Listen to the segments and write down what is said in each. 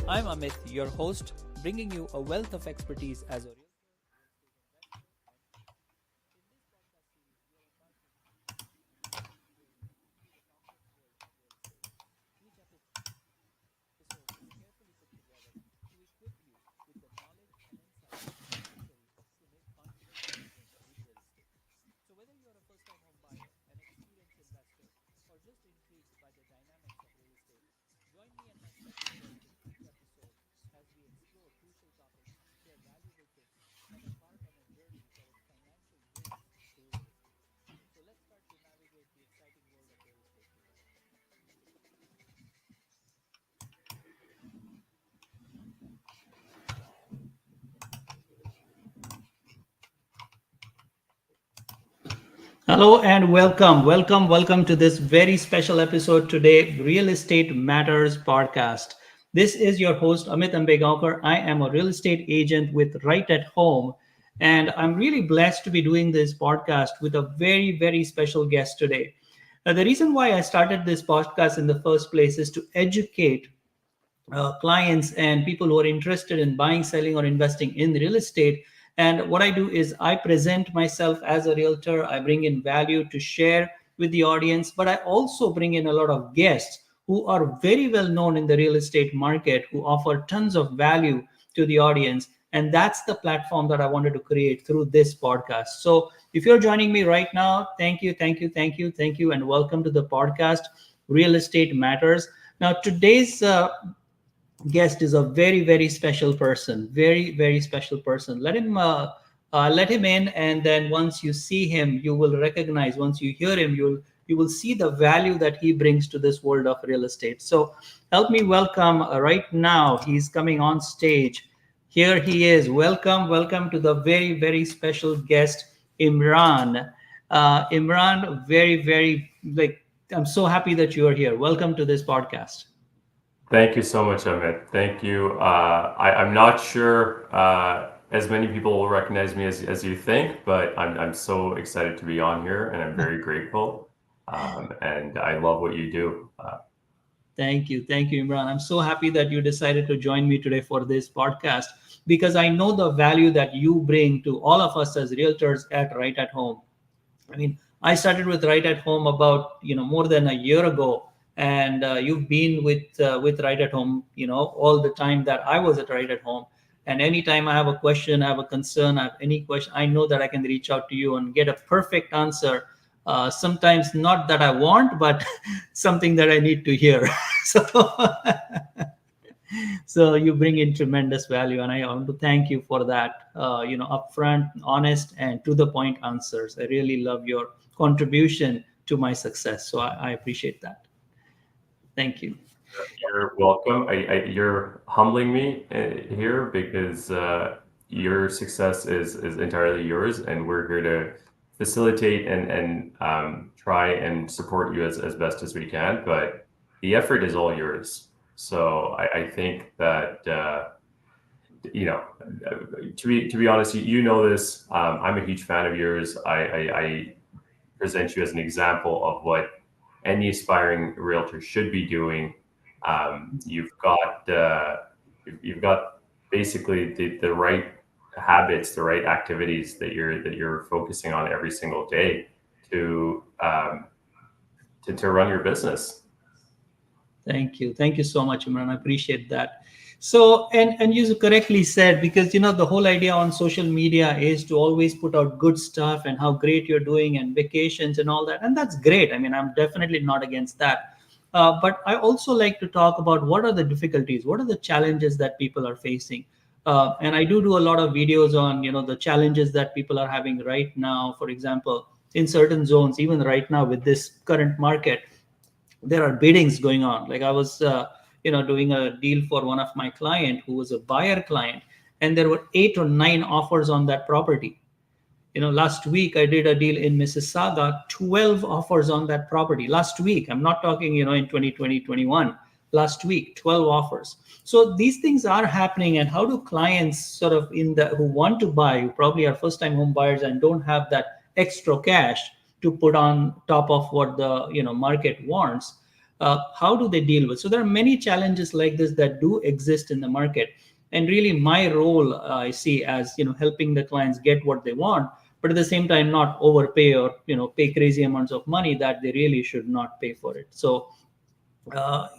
I'm Amit, your host, bringing you a wealth of expertise as a Hello and welcome to this very special episode today, Real Estate Matters podcast. This is your host Amit Ambegaonkar. I am a real estate agent with Right at Home, and I'm really blessed to be doing this podcast with a very special guest today. The reason why I started this podcast in the first place is to educate clients and people who are interested in buying, selling, or investing in real estate. And what I do is I present myself as a realtor. I bring in value to share with the audience, but I also bring in a lot of guests who are very well known in the real estate market, who offer tons of value to the audience. And that's the platform that I wanted to create through this podcast. So if you're joining me right now, thank you, and welcome to the podcast, Real Estate Matters. Now, today's guest is a very special person, very special person. Let him in, and then once you see him, you will recognize. Once you hear him, you will see the value that he brings to this world of real estate. So help me welcome right now. He's coming on stage. Here he is. Welcome to the very special guest, Imran. Imran, very like, I'm so happy that you are here. Welcome to this podcast. Thank you so much, Amit. Thank you. I'm not sure as many people will recognize me as you think, but I'm so excited to be on here, and I'm very grateful. And I love what you do. Thank you, Imran. I'm so happy that you decided to join me today for this podcast because I know the value that you bring to all of us as realtors at Right at Home. I mean, I started with Right at Home about more than a year ago, and you've been with Right at Home, all the time that I was at Right at Home. And anytime I have a question, I have a concern, I have any question, I know that I can reach out to you and get a perfect answer. Sometimes not that I want, but something that I need to hear. So so you bring in tremendous value, and I want to thank you for that. Upfront, honest, and to the point answers. I really love your contribution to my success, so I appreciate that. Thank you. You're welcome. You're humbling me here because your success is entirely yours, and we're here to facilitate and try and support you as best as we can. But the effort is all yours. So I think that you know, to be honest, you know this. I'm a huge fan of yours. I present you as an example of what any aspiring realtor should be doing. You've got basically the right habits, the right activities that you're focusing on every single day to to run your business. Thank you so much, Imran. I appreciate that. So, and you correctly said, because the whole idea on social media is to always put out good stuff and how great you're doing and vacations and all that, and that's great. I mean, I'm definitely not against that. But I also like to talk about what are the difficulties, what are the challenges that people are facing. And I do a lot of videos on the challenges that people are having right now. For example, in certain zones, even right now with this current market, there are biddings going on. Like I was doing a deal for one of my client who was a buyer client, and there were 8 or 9 offers on that property. Last week I did a deal in Mississauga, 12 offers on that property last week. I'm not talking in 2020, 21. Last week, 12 offers. So these things are happening. And how do clients sort of who want to buy, who probably are first time home buyers and don't have that extra cash to put on top of what the market wants, how do they deal with? So there are many challenges like this that do exist in the market, and really my role, I see as, helping the clients get what they want, but at the same time not overpay or pay crazy amounts of money that they really should not pay for it. So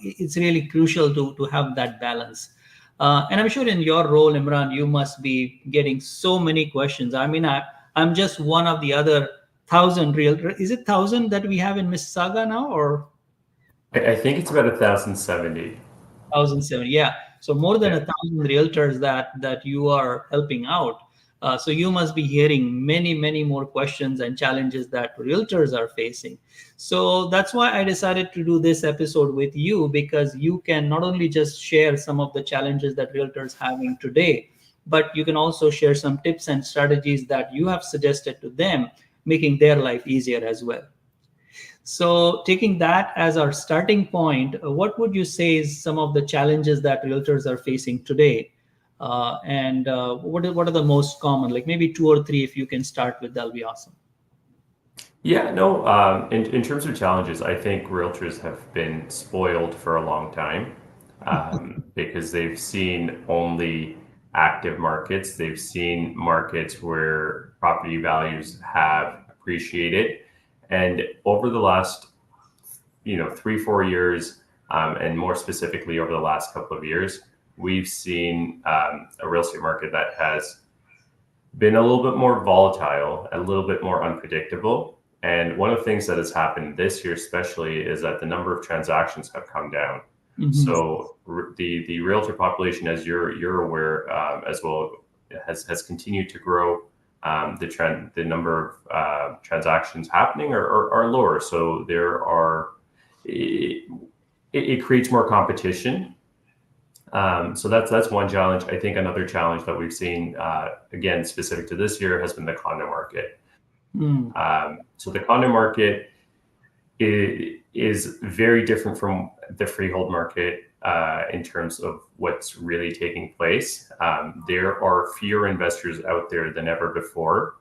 it's really crucial to have that balance. And I'm sure in your role, Imran, you must be getting so many questions. I mean, I'm just one of the other thousand realtor. Is it thousand that we have in Mississauga now, or I think it's about 1,070. 1007? Yeah, so more than Yeah. 1,000 realtors that you are helping out. So you must be hearing many more questions and challenges that realtors are facing. So that's why I decided to do this episode with you, because you can not only just share some of the challenges that realtors having today, but you can also share some tips and strategies that you have suggested to them, making their life easier as well. So, taking that as our starting point, what would you say is some of the challenges that realtors are facing today? And what are the most common? Like maybe two or three, if you can start with, that'll be awesome. Yeah, no, in terms of challenges, I think realtors have been spoiled for a long time because they've seen only active markets. They've seen markets where property values have appreciated. And over the last, 3, 4 years, and more specifically over the last couple of years, we've seen a real estate market that has been a little bit more volatile, a little bit more unpredictable. And one of the things that has happened this year, especially, is that the number of transactions have come down. Mhm. So the realtor population, as you're aware as well, has continued to grow. The number of transactions happening are lower. So there are it creates more competition. So that's one challenge. I think another challenge that we've seen, again, specific to this year, has been the condo market. Mm. So the condo market is very different from the freehold market in terms of what's really taking place. There are fewer investors out there than ever before,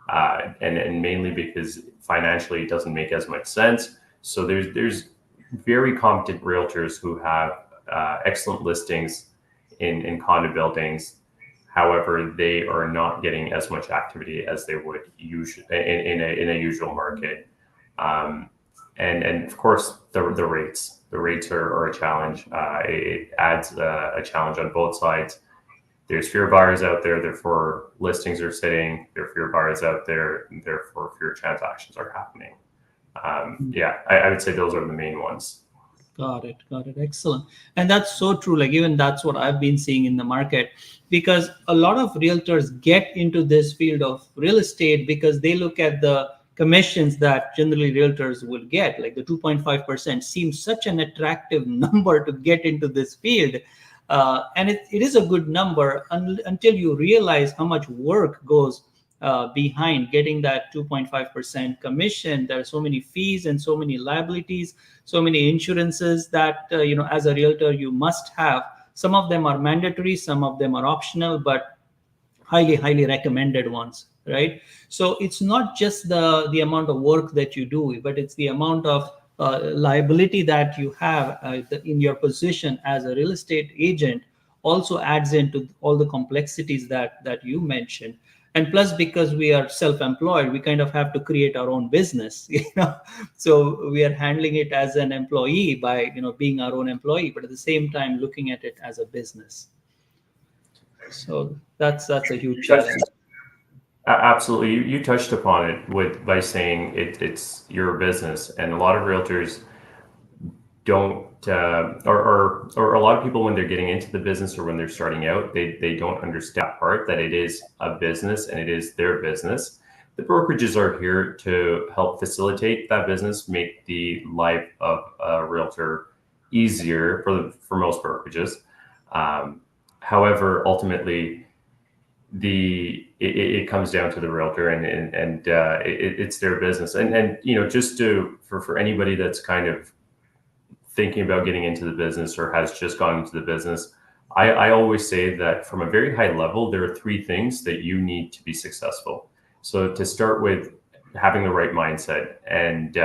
and mainly because financially it doesn't make as much sense. So there's very competent realtors who have excellent listings in condo buildings. However, they are not getting as much activity as they would usually in a usual market. Um, and of course, the rates. The rates are a challenge. It adds a challenge on both sides. There's fewer buyers out there, therefore listings are sitting. There are fewer buyers out there, therefore fewer transactions are happening. Yeah, I would say those are the main ones. Got it. Got it. Excellent. And that's so true. Like, even that's what I've been seeing in the market, because a lot of realtors get into this field of real estate because they look at the commissions that generally realtors will get. Like the 2.5% seems such an attractive number to get into this field. And it is a good number until you realize how much work goes behind getting that 2.5% commission. There are so many fees and so many liabilities, so many insurances that as a realtor you must have. Some of them are mandatory, some of them are optional, but highly recommended ones, right? So it's not just the amount of work that you do, but it's the amount of liability that you have in your position as a real estate agent also adds into all the complexities that you mentioned. And plus, because we are self-employed, we kind of have to create our own business, so we are handling it as an employee by being our own employee, but at the same time looking at it as a business. So that's a huge You touched, challenge. absolutely. You touched upon it by saying it's your business, and a lot of realtors don't, or a lot of people when they're getting into the business or when they're starting out, they don't understand that part, that it is a business and it is their business. The brokerages are here to help facilitate that business, make the life of a realtor easier for most brokerages. Um, However, ultimately, it comes down to the realtor, and it's their business. And just for anybody that's kind of thinking about getting into the business or has just gone into the business, I always say that from a very high level, there are three things that you need to be successful. So to start with, having the right mindset, and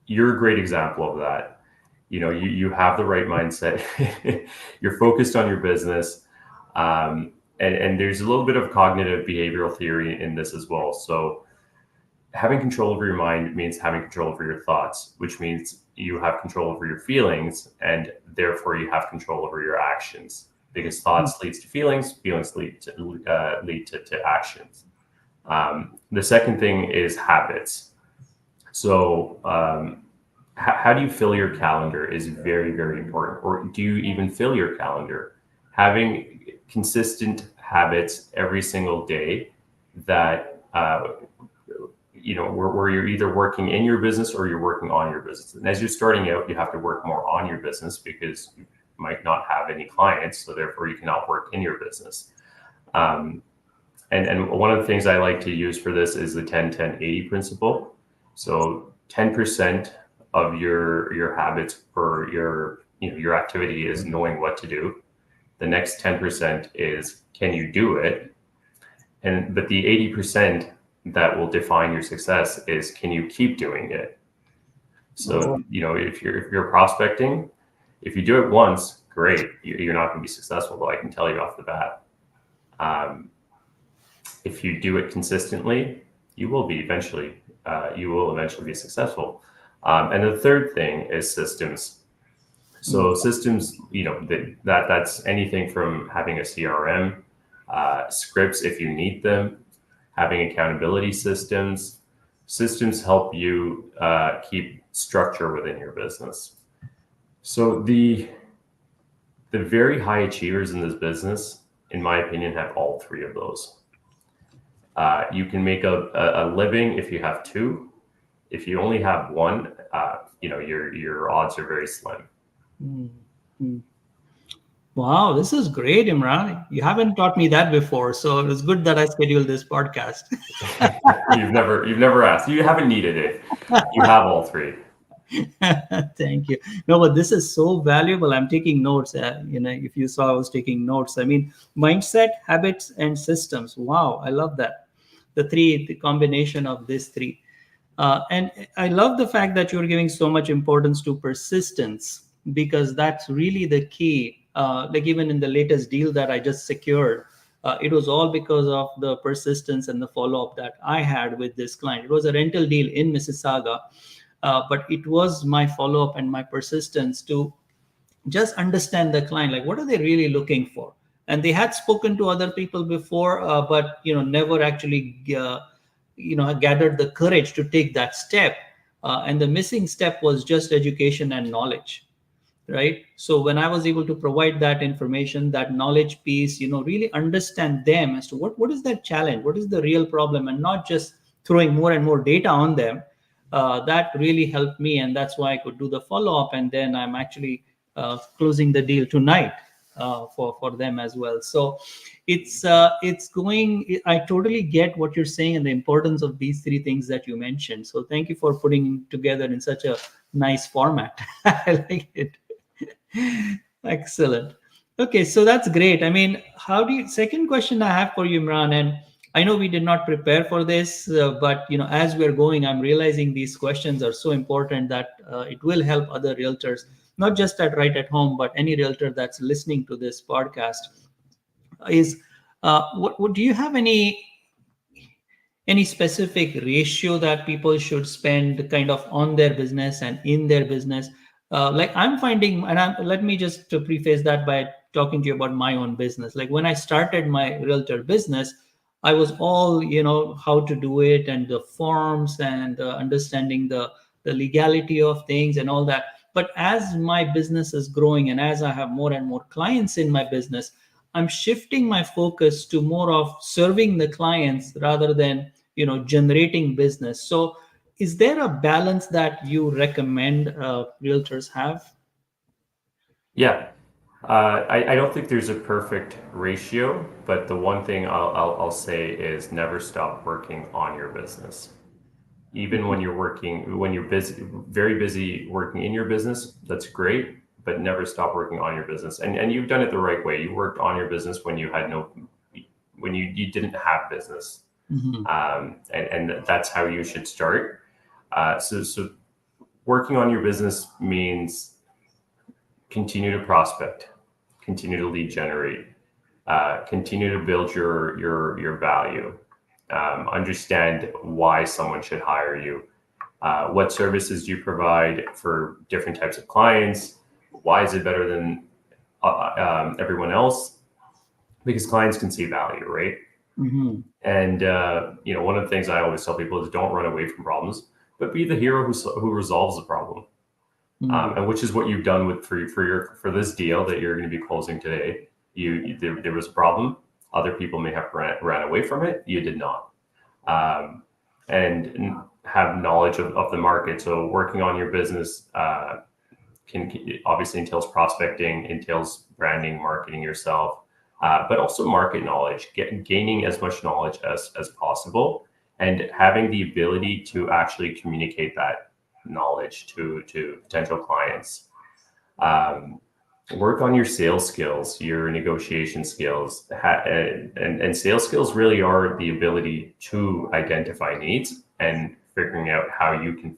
you're a great example of that. you have the right mindset. You're focused on your business. And there's a little bit of cognitive behavioral theory in this as well. So having control over your mind means having control over your thoughts, which means you have control over your feelings, and therefore you have control over your actions. Because thoughts leads to feelings, feelings lead to actions. The second thing is habits. So how do you fill your calendar is very, very important. Or do you even fill your calendar? Having consistent habits every single day that where you're either working in your business or you're working on your business. And as you're starting out, you have to work more on your business because you might not have any clients, so therefore you cannot work in your business. Um, and one of the things I like to use for this is the 10-10-80 principle. So 10% of your habits or your activity is knowing what to do. The next 10% is can you do it? But the 80% that will define your success is can you keep doing it? So, if you're prospecting, if you do it once, great, you're not going to be successful, but I can tell you off the bat. Um, if you do it consistently, you will eventually be successful. And the third thing is systems. So systems, that's anything from having a CRM, scripts if you need them, having accountability systems. Systems help you keep structure within your business. So the very high achievers in this business, in my opinion, have all three of those. You can make a living if you have two. If you only have one, your odds are very slim. Mm. Wow, this is great, Imran. You haven't taught me that before, so it's good that I scheduled this podcast. You've never asked. You haven't needed it. You have all three. Thank you. No, but this is so valuable. I'm taking notes. If you saw, I was taking notes. I mean, mindset, habits, and systems. Wow, I love that. The combination of these three. And I love the fact that you're giving so much importance to persistence because that's really the key. Like even in the latest deal that I just secured, it was all because of the persistence and the follow up that I had with this client. It was a rental deal in Mississauga, but it was my follow up and my persistence to just understand the client, like what are they really looking for. And they had spoken to other people before, but never actually gathered the courage to take that step. And the missing step was just education and knowledge, right? So when I was able to provide that information, that knowledge piece, really understand them as to what is that challenge, what is the real problem, and not just throwing more and more data on them. That really helped me, and that's why I could do the follow up. And then I'm actually closing the deal tonight for them as well. So it's going. I totally get what you're saying and the importance of these three things that you mentioned. So thank you for putting together in such a nice format. I like it. Excellent. Okay, so that's great. I mean, second question I have for you, Imran, and I know we did not prepare for this, but as we're going, I'm realizing these questions are so important that it will help other realtors, not just at Right at Home, but any realtor that's listening to this podcast. Is what do you have any specific ratio that people should spend kind of on their business and in their business? Like I'm finding, and let me just to preface that by talking to you about my own business. Like when I started my realtor business, I was all how to do it and the forms and understanding the legality of things and all that. But as my business is growing and as I have more and more clients in my business, I'm shifting my focus to more of serving the clients rather than generating business. So is there a balance that you recommend realtors have? Yeah. I don't think there's a perfect ratio, but the one thing I'll say is never stop working on your business. Even when you're busy, very busy working in your business, that's great, but never stop working on your business. And you've done it the right way. You worked on your business when you didn't have business. Mhm. And that's how you should start. So working on your business means continue to prospect, continue to lead generate, continue to build your value, understand why someone should hire you, what services you provide for different types of clients, why is it better than everyone else, because clients can see value, right? Mm-hmm. And one of the things I always tell people is don't run away from problems, but be the hero who resolves the problem. Mm-hmm. And which is what you've done for this deal that you're going to be closing today. There was a problem. Other people may have ran away from it. You did not, and have knowledge of the market. So working on your business can obviously entails prospecting, entails branding, marketing yourself, but also market knowledge, gaining as much knowledge as possible, and having the ability to actually communicate that knowledge to potential clients. Um, Work on your sales skills, your negotiation skills, and sales skills really are the ability to identify needs and figuring out how you can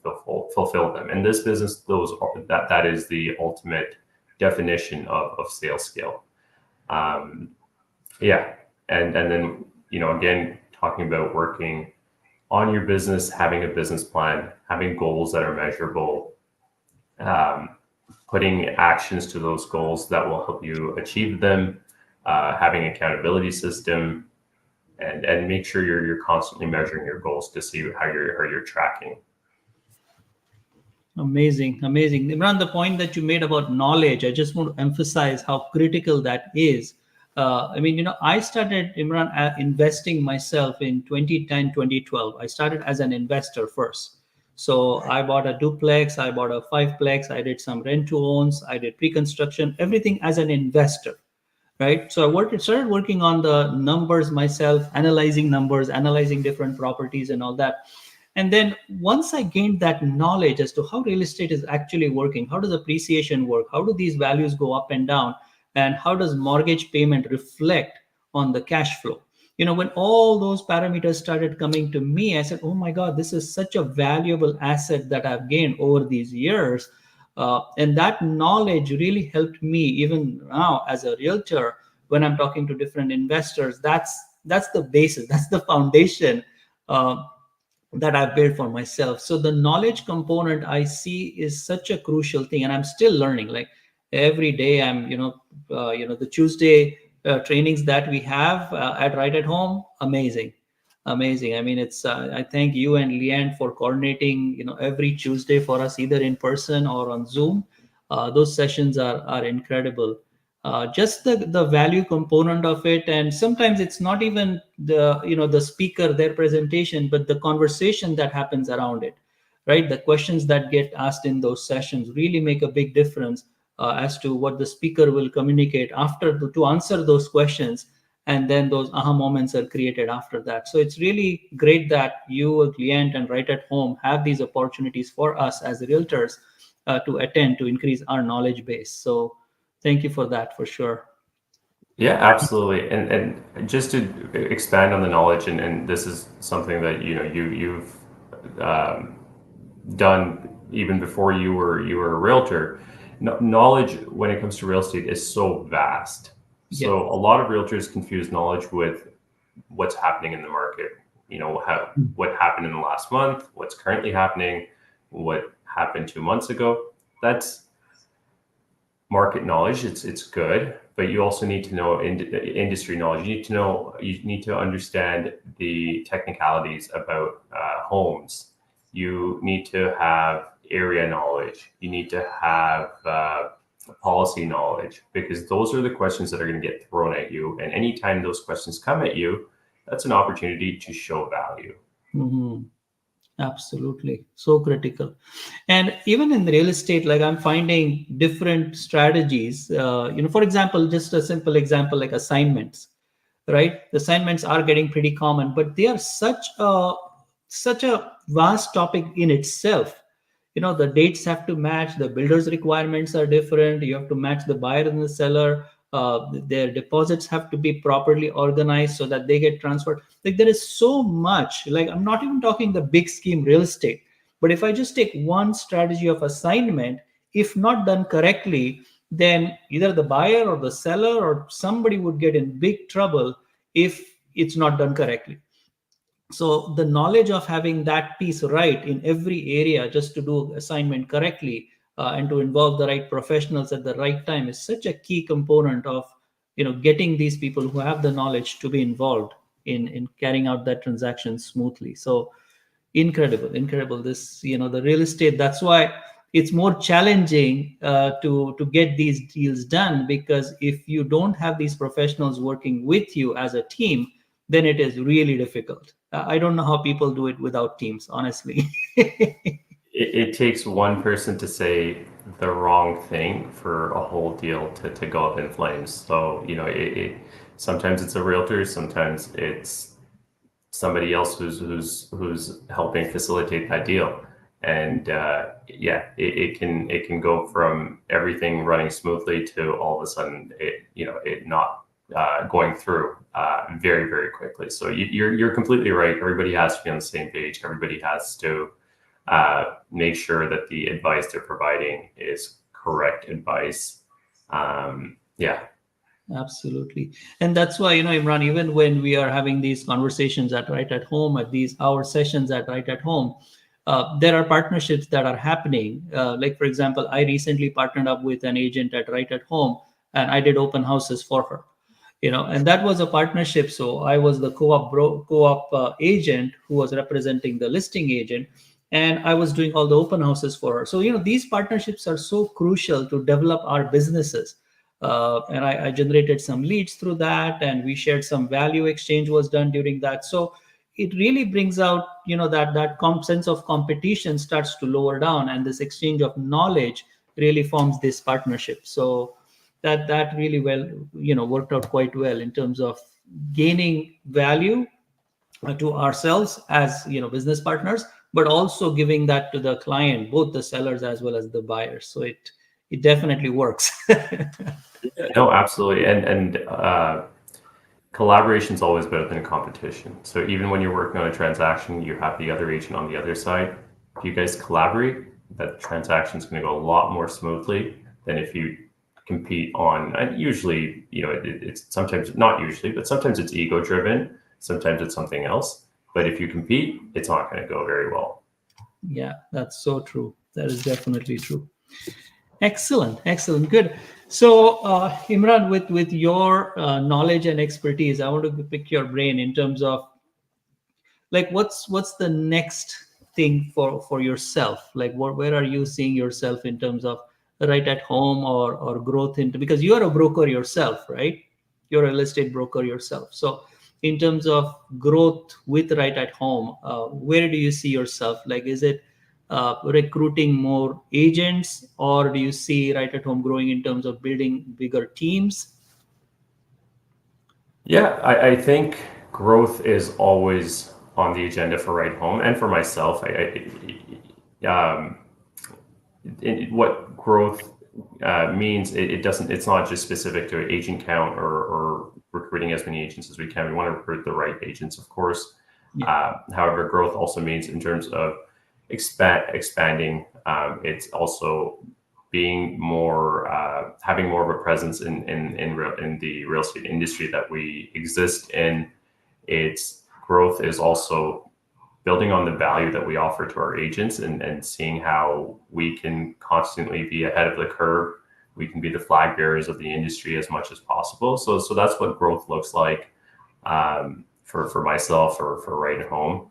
fulfill them. In this business, that is the ultimate definition of sales skill. Um, yeah, and then again, talking about working on your business, having a business plan, having goals that are measurable, um, putting actions to those goals that will help you achieve them, having accountability system, and make sure you're constantly measuring your goals to see how you're tracking. Amazing, amazing. Imran, the point that you made about knowledge, I just want to emphasize how critical that is. I mean, I started, Imran, investing myself in 2010, 2012. I started as an investor first. So I bought a duplex, I bought a fiveplex, I did some rent to owns, I did pre-construction, everything as an investor, right? So started working on the numbers myself, analyzing numbers, analyzing different properties and all that. And then once I gained that knowledge as to how real estate is actually working, how does appreciation work, how do these values go up and down, and how does mortgage payment reflect on the cash flow? When all those parameters started coming to me, I said, oh my God, this is such a valuable asset that I've gained over these years. And that knowledge really helped me even now as a realtor when I'm talking to different investors. That's the basis, that's the foundation uh, that I've built for myself. So the knowledge component I see is such a crucial thing, and I'm still learning. Like every day, I'm the Tuesday trainings that we have at Right at Home, amazing, amazing. I mean, it's I thank you and Leanne for coordinating every Tuesday for us, either in person or on Zoom. Those sessions are incredible. Just the value component of it, and sometimes it's not even the speaker, their presentation, but the conversation that happens around it, right? The questions that get asked in those sessions really make a big difference as to what the speaker will communicate after to answer those questions, and then those aha moments are created after that. So it's really great that you, a client, and Right at Home have these opportunities for us as realtors to attend, to increase our knowledge base. So thank you for that, for sure. Yeah, absolutely. And just to expand on the knowledge, and this is something that you've um, done even before you were a realtor. Knowledge when it comes to real estate is so vast. Yeah. So a lot of realtors confuse knowledge with what's happening in the market. What happened in the last month, what's currently happening, what happened 2 months ago. That's market knowledge. It's good, but you also need to know industry knowledge. You need to understand the technicalities about homes. You need to have area knowledge. You need to have policy knowledge, because those are the questions that are going to get thrown at you. And anytime those questions come at you, that's an opportunity to show value. Mhm. Absolutely. So critical. And even in real estate, like I'm finding different strategies. For example, just a simple example like assignments, right? The assignments are getting pretty common, but they are such a vast topic in itself. The dates have to match, the builder's requirements are different, you have to match the buyer and the seller, their deposits have to be properly organized so that they get transferred. Like there is so much. Like I'm not even talking the big scheme real estate, but if I just take one strategy of assignment, if not done correctly, then either the buyer or the seller or somebody would get in big trouble if it's not done correctly. So the knowledge of having that piece right in every area, just to do assignment correctly, and to involve the right professionals at the right time, is such a key component of getting these people who have the knowledge to be involved in carrying out that transaction smoothly. So incredible, this, the real estate, that's why it's more challenging to get these deals done, because if you don't have these professionals working with you as a team, then it is really difficult. I don't know how people do it without teams, honestly. It takes one person to say the wrong thing for a whole deal to go up in flames. So, sometimes it's a realtor, sometimes it's somebody else who's helping facilitate that deal. And yeah, it can go from everything running smoothly to all of a sudden it not going through very, very quickly. So you're completely right. Everybody has to be on the same page. Everybody has to make sure that the advice they're providing is correct advice. Yeah. Absolutely. And that's why, Imran, even when we are having these conversations at Right at Home, at these hour sessions at Right at Home, there are partnerships that are happening. Like, for example, I recently partnered up with an agent at Right at Home, and I did open houses for her. And that was a partnership. So I was the co-op agent who was representing the listing agent, and I was doing all the open houses for her. So these partnerships are so crucial to develop our businesses. And I generated some leads through that, and we shared some value exchange was done during that. So it really brings out that sense of competition starts to lower down, and this exchange of knowledge really forms this partnership. So that really well worked out quite well in terms of gaining value to ourselves as business partners, but also giving that to the client, both the sellers as well as the buyers. So it definitely works. No, absolutely. And collaboration is always better than competition. So even when you're working on a transaction, you have the other agent on the other side. If you guys collaborate, that transaction is going to go a lot more smoothly than if you compete on. And usually, it's sometimes not usually, but sometimes it's ego driven. Sometimes it's something else. But if you compete, it's not going to go very well. Yeah, that's so true. That is definitely true. Excellent, good. So, Imran, with your knowledge and expertise, I want to pick your brain in terms of, like, what's the next thing for yourself? Like, where are you seeing yourself in terms of Right at Home, or growth into, because you are a broker yourself, right? You're a real estate broker yourself. So in terms of growth with Right at Home, where do you see yourself? Like, is it recruiting more agents, or do you see Right at Home growing in terms of building bigger teams? Yeah, I think growth is always on the agenda for Right Home and for myself. What growth means, it doesn't. It's not just specific to agent count or recruiting as many agents as we can. We want to recruit the right agents, of course. Yeah, However, growth also means in terms of expanding. It's also being more, having more of a presence in the real estate industry that we exist in. Its growth is also building on the value that we offer to our agents, and seeing how we can constantly be ahead of the curve. We can be the flag bearers of the industry as much as possible. So that's what growth looks like, for myself, or for Right at Home.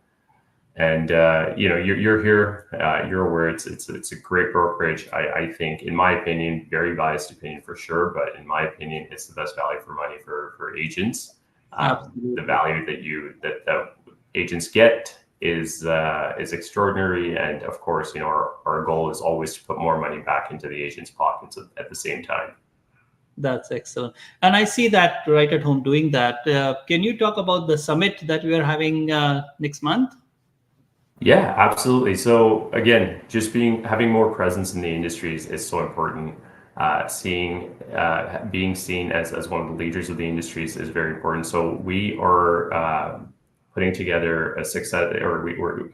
And you're here. You're aware it's a great brokerage. I think, in my opinion, very biased opinion for sure, but in my opinion, it's the best value for money for agents. The absolutely. value that agents get is extraordinary, and of course, our goal is always to put more money back into the agents' pockets at the same time. That's excellent. And I see that Right at Home doing that. Can you talk about the summit that we are having next month? Yeah, absolutely. So again, just having more presence in the industry is so important. Being seen as one of the leaders of the industries is very important. So we are putting together a success, or we're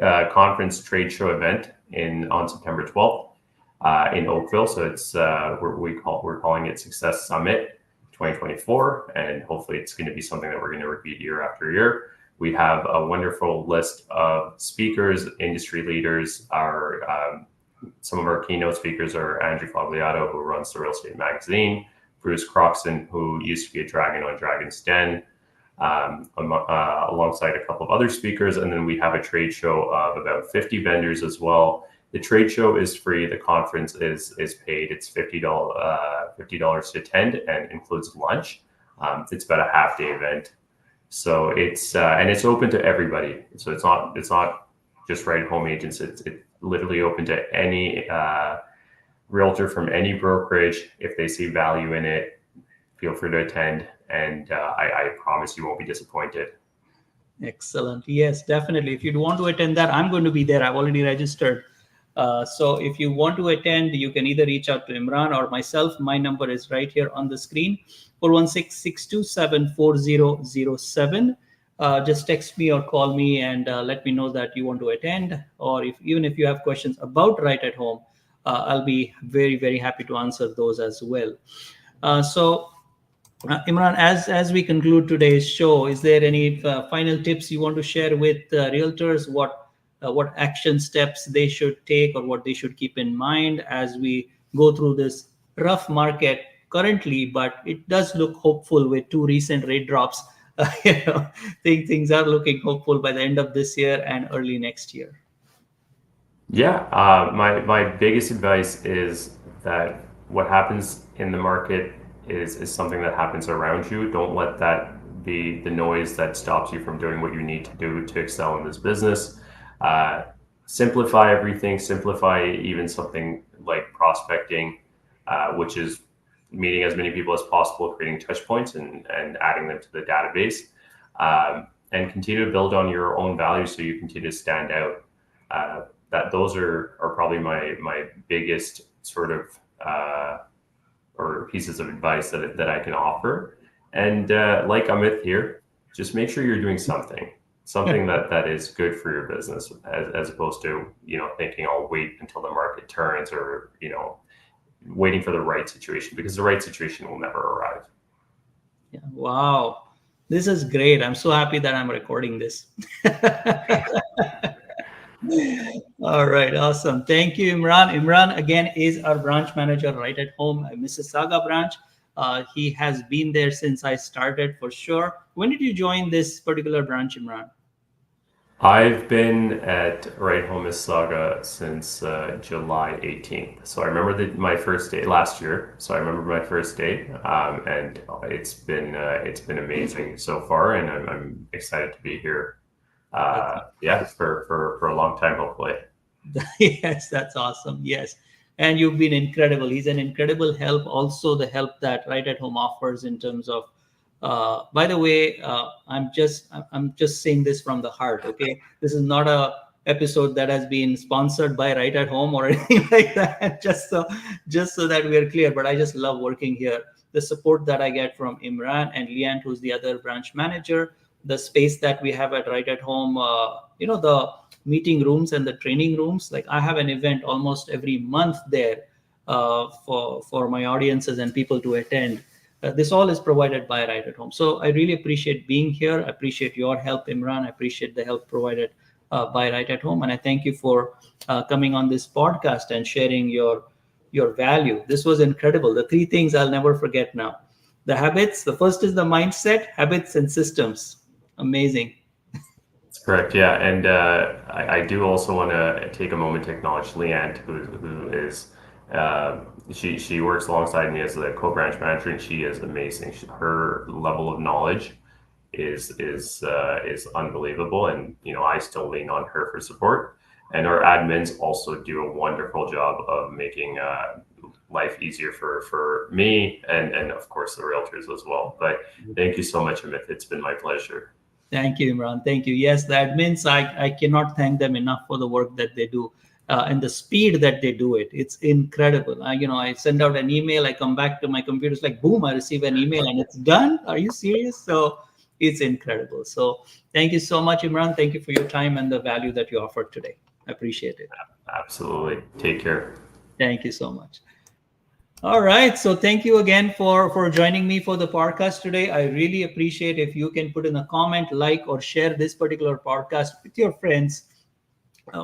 a conference trade show event on September 12th. in Oakville. So we're calling it Success Summit 2024, and hopefully it's going to be something that we're going to repeat year after year. We have a wonderful list of speakers, industry leaders. Some of our keynote speakers are Andrew Fogliato, who runs the Real Estate Magazine, Bruce Croxton, who used to be a dragon on Dragon's Den, alongside a couple of other speakers. And then we have a trade show of about 50 vendors as well. The trade show is free. The conference is paid. It's $50 to attend and includes lunch. It's about a half-day event. So it's open to everybody. So it's not just Right At Home agents. It's literally open to any realtor from any brokerage. If they see value in it, feel free to attend, and I promise you won't be disappointed. Excellent. Yes, definitely. If you want to attend that, I'm going to be there. I've already registered. So if you want to attend, you can either reach out to Imran or myself. My number is right here on the screen, 416-627-4007. Just text me or call me and let me know that you want to attend. Or even if you have questions about Right At Home, I'll be very, very happy to answer those as well. Imran, as we conclude today's show, is there any final tips you want to share with realtors? What action steps they should take or what they should keep in mind as we go through this rough market currently? But it does look hopeful with two recent rate drops. Things are looking hopeful by the end of this year and early next year. Yeah, my biggest advice is that what happens in the market is something that happens around you. Don't let that be the noise that stops you from doing what you need to do to excel in this business. Simplify everything. Simplify even something like prospecting, which is meeting as many people as possible, creating touch points and adding them to the database, and continue to build on your own value so you continue to stand out. That those are probably my biggest sort of or pieces of advice that I can offer. And like Amit here, just make sure you're doing something that is good for your business, as opposed to thinking I'll wait until the market turns, or waiting for the right situation, because the right situation will never arrive. Yeah. Wow. This is great. I'm so happy that I'm recording this. All right, awesome. Thank you, Imran. Imran, again, is our branch manager right at home, Mississauga branch. He has been there since I started, for sure. When did you join this particular branch, Imran? I've been at Right Home Mississauga since July 18th. So I remember my first day last year. So I remember my first day, and it's been amazing so far, and I'm excited to be here. For a long time, hopefully. Yes, that's awesome. Yes. And you've been incredible. He's an incredible help. Also, the help that Right At Home offers in terms of, by the way, I'm just saying this from the heart. Okay, this is not a episode that has been sponsored by Right At Home or anything like that. Just so that we are clear. But I just love working here. The support that I get from Imran and Leanne, who's the other branch manager, the space that we have at Right At Home, the meeting rooms and the training rooms. Like I have an event almost every month there for my audiences and people to attend. This all is provided by Right At Home. So I really appreciate being here. I appreciate your help, Imran. I appreciate the help provided by Right At Home. And I thank you for coming on this podcast and sharing your value. This was incredible. The three things I'll never forget now. The habits, the first is the mindset, habits, and systems. Amazing. That's correct. Yeah. And I do also want to take a moment to acknowledge Leanne, who is, she works alongside me as the co-branch manager, and she is amazing. Her level of knowledge is unbelievable. And, I still lean on her for support. And our admins also do a wonderful job of making life easier for me and of course the realtors as well. But thank you so much, Amit. It's been my pleasure. Thank you, Imran. Thank you. Yes, the admins, I cannot thank them enough for the work that they do and the speed that they do it. It's incredible. I send out an email, I come back to my computer, it's like, boom, I receive an email and it's done. Are you serious? So it's incredible. So thank you so much, Imran. Thank you for your time and the value that you offered today. I appreciate it. Absolutely. Take care. Thank you so much. All right. So thank you again for joining me for the podcast today. I really appreciate if you can put in a comment, like, or share this particular podcast with your friends,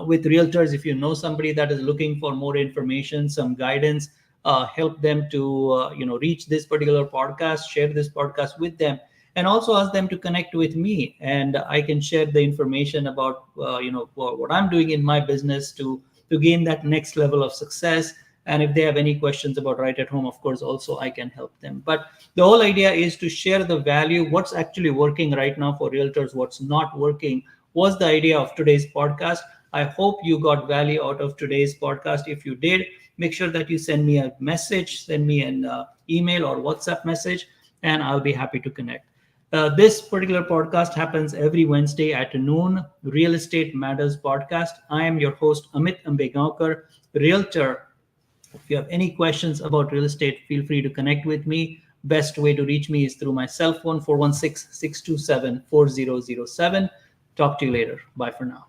with realtors. If you know somebody that is looking for more information, some guidance, help them to reach this particular podcast, share this podcast with them, and also ask them to connect with me, and I can share the information about what I'm doing in my business to gain that next level of success. And if they have any questions about Right at Home, of course, also I can help them. But the whole idea is to share the value, what's actually working right now for realtors, what's not working, was the idea of today's podcast. I hope you got value out of today's podcast. If you did, make sure that you send me a message, send me an email or WhatsApp message, and I'll be happy to connect. This particular podcast happens every Wednesday at noon. Real Estate Matters podcast. I am your host, Amit Ambegaonkar, realtor. If you have any questions about real estate, feel free to connect with me. Best way to reach me is through my cell phone, 416 627 4007. Talk to you later. Bye for now.